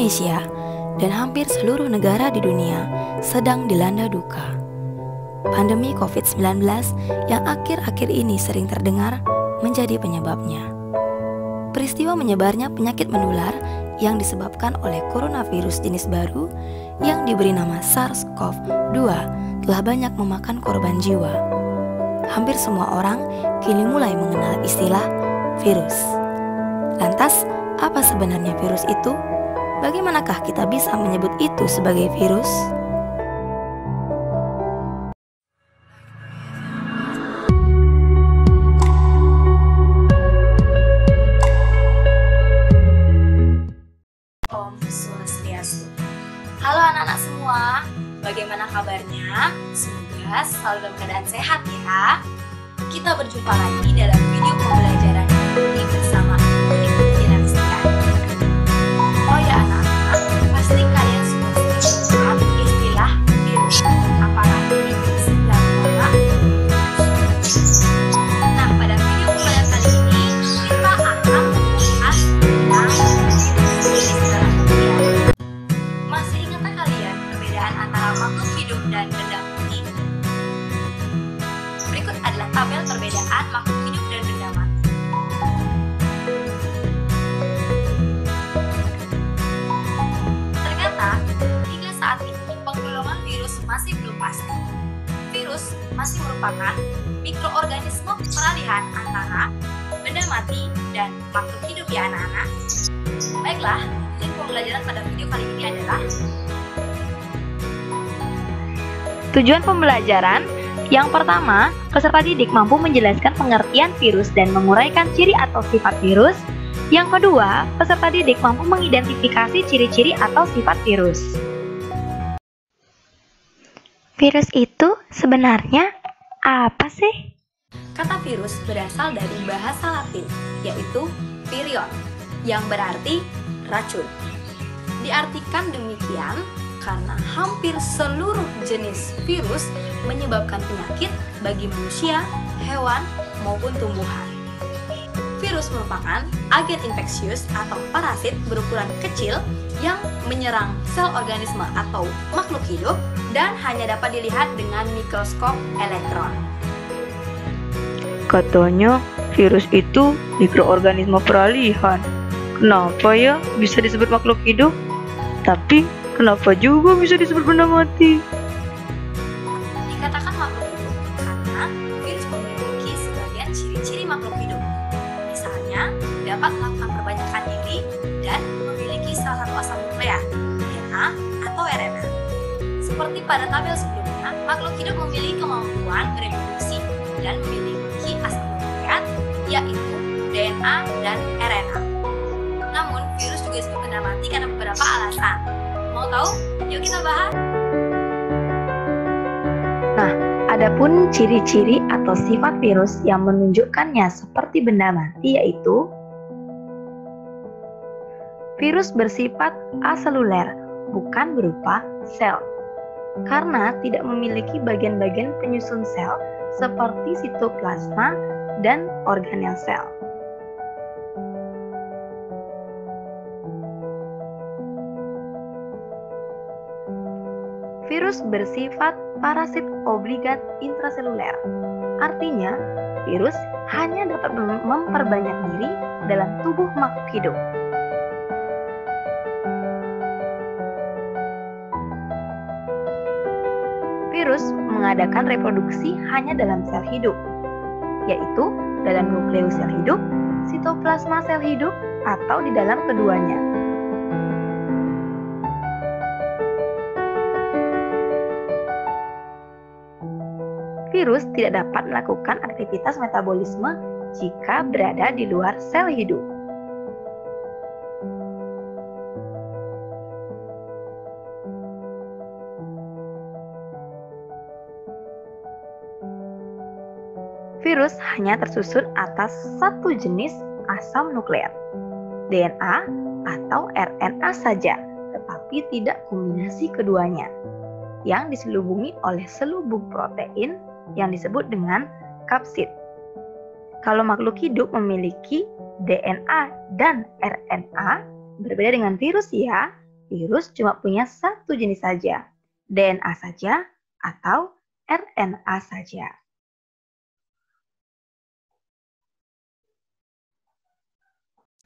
Indonesia dan hampir seluruh negara di dunia sedang dilanda duka. Pandemi COVID-19 yang akhir-akhir ini sering terdengar menjadi penyebabnya. Peristiwa menyebarnya penyakit menular yang disebabkan oleh coronavirus jenis baru yang diberi nama SARS-CoV-2 telah banyak memakan korban jiwa. Hampir semua orang kini mulai mengenal istilah virus. Lantas, apa sebenarnya virus itu? Bagaimanakah kita bisa menyebut itu sebagai virus? Om Swastiastu. Halo anak-anak semua, bagaimana kabarnya? Semoga selalu dalam keadaan sehat ya. Kita berjumpa lagi dalam video pembelajaran ini bersama Ibu Dinastia. Oh ya anak-anak, pasti kalian sudah dengar istilah virus, apalagi sedang marak. Nah, pada video pembelajaran kali ini kita akan membahas tentang virus dalam dunia. Masih ingatkah kalian perbedaan antara makhluk hidup dan benda mati? Berikut adalah tabel perbedaan makhluk hidup dan benda mati. Ternyata, hingga saat ini penggolongan virus masih belum pasti. Virus masih merupakan mikroorganisme peralihan antara benda mati dan makhluk hidup ya anak-anak. Baiklah, tujuan pembelajaran pada video kali ini adalah Tujuan pembelajaran yang pertama, peserta didik mampu menjelaskan pengertian virus dan menguraikan ciri atau sifat virus. Yang kedua, peserta didik mampu mengidentifikasi ciri-ciri atau sifat virus. Virus itu sebenarnya apa sih? kata virus berasal dari bahasa Latin, yaitu virion, yang berarti racun. Diartikan demikian karena hampir seluruh jenis virus menyebabkan penyakit bagi manusia, hewan, maupun tumbuhan. Virus merupakan agen infeksius atau parasit berukuran kecil yang menyerang sel organisme atau makhluk hidup dan hanya dapat dilihat dengan mikroskop elektron. Katanya virus itu mikroorganisme peralihan. Kenapa ya bisa disebut makhluk hidup? Tapi kenapa juga bisa disebut benda mati? Dikatakan makhluk hidup karena virus memiliki sebagian ciri-ciri makhluk hidup. Misalnya, dapat melakukan perbanyakan diri dan memiliki salah satu asam nukleat, DNA atau RNA. Seperti pada tabel sebelumnya, makhluk hidup memiliki kemampuan bereproduksi dan memiliki asam nukleat, yaitu DNA dan RNA. Namun, virus juga disebut benda mati karena beberapa alasan. Mau tahu? Yuk kita bahas. Nah, adapun ciri-ciri atau sifat virus yang menunjukkannya seperti benda mati yaitu virus bersifat aseluler, bukan berupa sel. Karena tidak memiliki bagian-bagian penyusun sel seperti sitoplasma dan organel sel. Virus bersifat parasit obligat intraseluler. Artinya, virus hanya dapat memperbanyak diri dalam tubuh makhluk hidup. Virus mengadakan reproduksi hanya dalam sel hidup, yaitu dalam nukleus sel hidup, sitoplasma sel hidup, atau di dalam keduanya. Virus tidak dapat melakukan aktivitas metabolisme jika berada di luar sel hidup. Virus hanya tersusun atas satu jenis asam nukleat, DNA atau RNA saja, tetapi tidak kombinasi keduanya, yang diselubungi oleh selubung protein yang disebut dengan kapsid. Kalau makhluk hidup memiliki DNA dan RNA, berbeda dengan virus ya, virus cuma punya satu jenis saja, DNA saja atau RNA saja.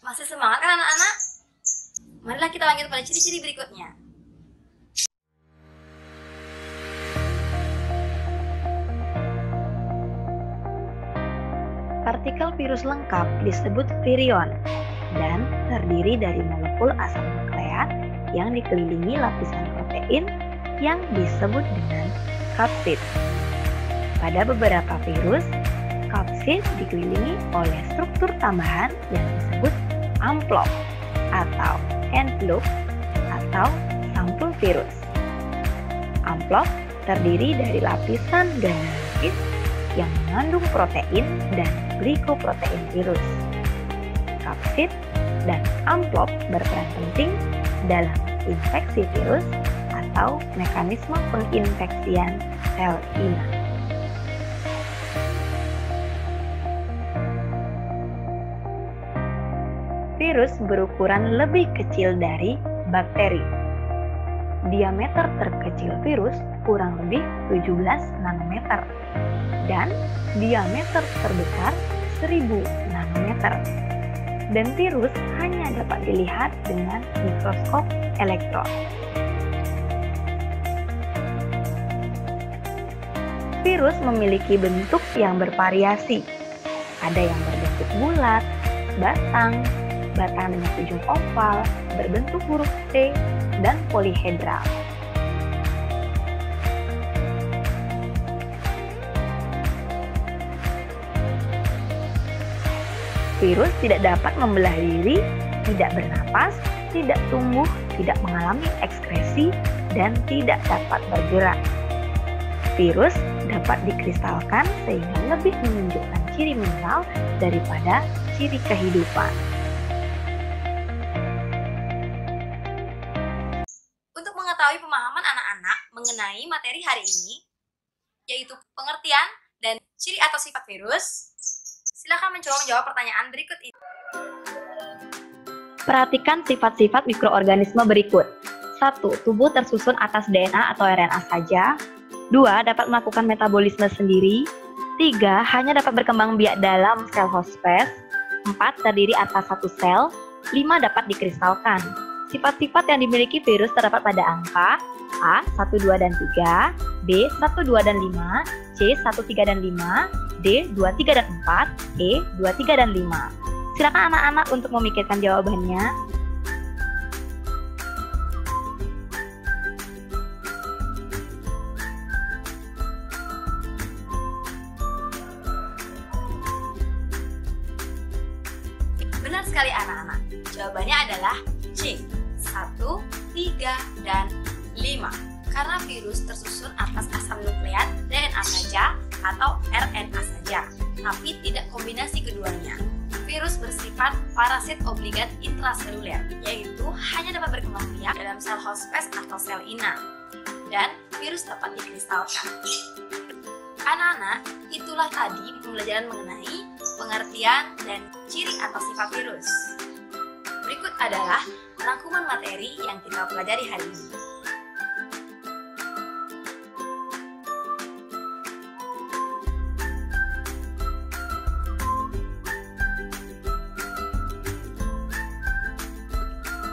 Masih semangat kan anak-anak? Marilah kita lanjut pada ciri-ciri berikutnya. Partikel virus lengkap disebut virion dan terdiri dari molekul asam nukleat yang dikelilingi lapisan protein yang disebut dengan kapsid. Pada beberapa virus, kapsid dikelilingi oleh struktur tambahan yang disebut amplop atau envelope atau sampul virus. Amplop terdiri dari lapisan granulopsid yang mengandung protein dan glikoprotein virus. Kapsid dan amplop berperan penting dalam infeksi virus atau mekanisme penginfeksian sel inang. Virus berukuran lebih kecil dari bakteri. Diameter terkecil virus kurang lebih 17 nanometer dan diameter terbesar 1000 nanometer. Dan virus hanya dapat dilihat dengan mikroskop elektron. Virus memiliki bentuk yang bervariasi. Ada yang berbentuk bulat, batang dengan ujung oval, berbentuk huruf T, dan polihedral. Virus tidak dapat membelah diri, tidak bernapas, tidak tumbuh, tidak mengalami ekskresi, dan tidak dapat bergerak. Virus dapat dikristalkan sehingga lebih menunjukkan ciri mineral daripada ciri kehidupan. Untuk mengetahui pemahaman anak-anak mengenai materi hari ini, yaitu pengertian dan ciri atau sifat virus, silakan mencoba menjawab pertanyaan berikut ini. Perhatikan sifat-sifat mikroorganisme berikut. 1. Tubuh tersusun atas DNA atau RNA saja. 2. Dapat melakukan metabolisme sendiri. 3. Hanya dapat berkembang biak dalam sel host space. 4. Terdiri atas satu sel. 5. Dapat dikristalkan. Sifat-sifat yang dimiliki virus terdapat pada angka A. 1, 2, dan 3, B. 1, 2, dan 5, C. 1, 3, dan 5, D. 2, 3, dan 4, E. 2, 3, dan 5. Silakan anak-anak untuk memikirkan jawabannya. Benar sekali anak-anak. Jawabannya adalah C. 1, 3, dan 5. Karena virus tersusun atas asam nukleat DNA saja atau RNA saja, tapi tidak kombinasi keduanya. Virus bersifat parasit obligat intraseluler, yaitu hanya dapat berkembang biak dalam sel host space atau sel inang, dan virus dapat dikristalkan. Anak-anak, itulah tadi pembelajaran mengenai pengertian dan ciri atau sifat virus. Berikut adalah rangkuman materi yang kita pelajari hari ini.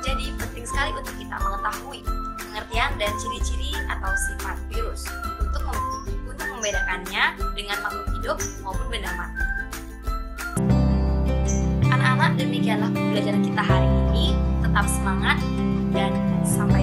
Jadi penting sekali untuk kita mengetahui pengertian dan ciri-ciri atau sifat virus untuk membedakannya dengan makhluk hidup maupun benda mati. Anak-anak, demikianlah pembelajaran kita hari ini. Tetap semangat dan sampai